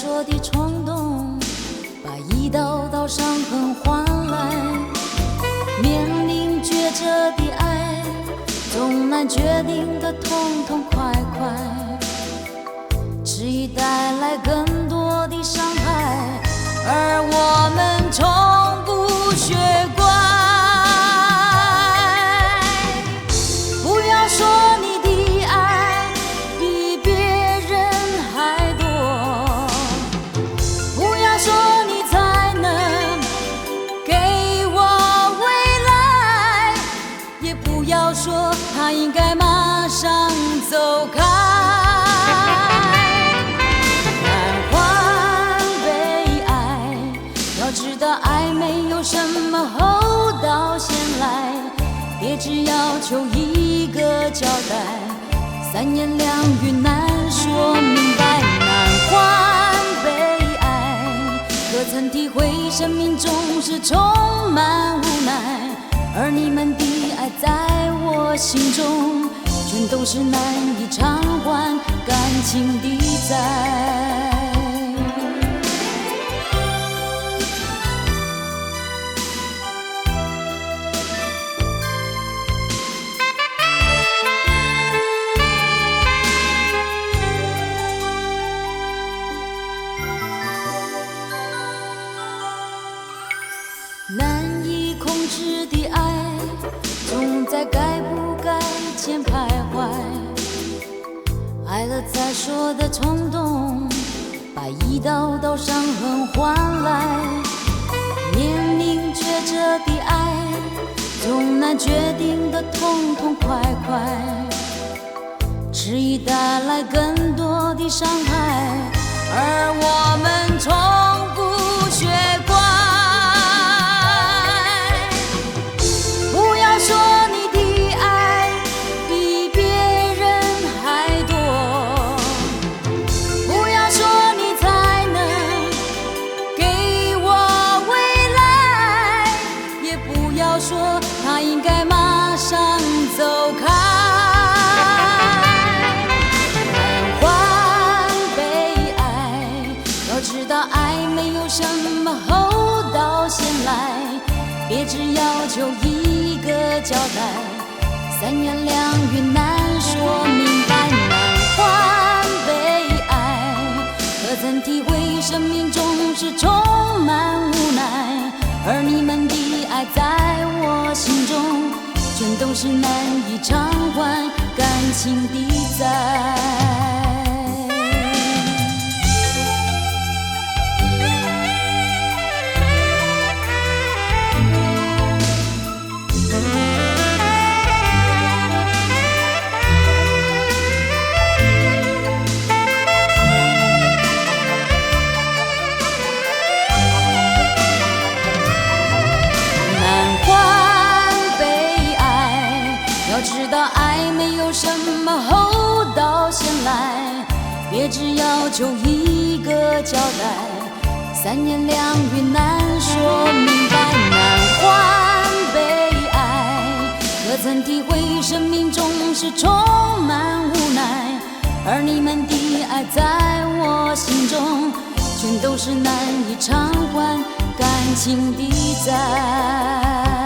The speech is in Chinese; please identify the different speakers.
Speaker 1: 说的冲动，把一道道伤痕换来。面临抉择的爱，总难决定的痛痛快快，迟疑带来更多的伤害，而我们从不学乖。不要说你的爱比别人还多，不要说你才能给我未来，也不要说他应该马上走开。难换被爱，要知道爱没有什么厚道先来，别只要求一个交代，三言两语难说明白。难换被爱，可曾体会生命总是充满无奈，而你们的爱在我心中全都是难以偿还感情的债。难以控制的爱，总在该不该间徘徊。爱了再说的冲动，把一道道伤痕换来。面临抉择的爱，总难决定的痛痛快快，迟疑带来更多的伤害，而我们从不学乖。说你的爱比别人还多，不要说你才能给我未来，也不要说他应该马上走开。难换被爱，要知道爱没有什么厚道先来，别只要求一个交代，三言两语难说明白。难换被爱，可曾体会生命总是充满无奈，而你们的爱在我心中全都是难以偿还感情的债。知道爱没有什么厚道先来，别只要求一个交代，三言两语难说明白。难换被爱，可曾体会生命总是充满无奈，而你们的爱在我心中全都是难以偿还感情的债。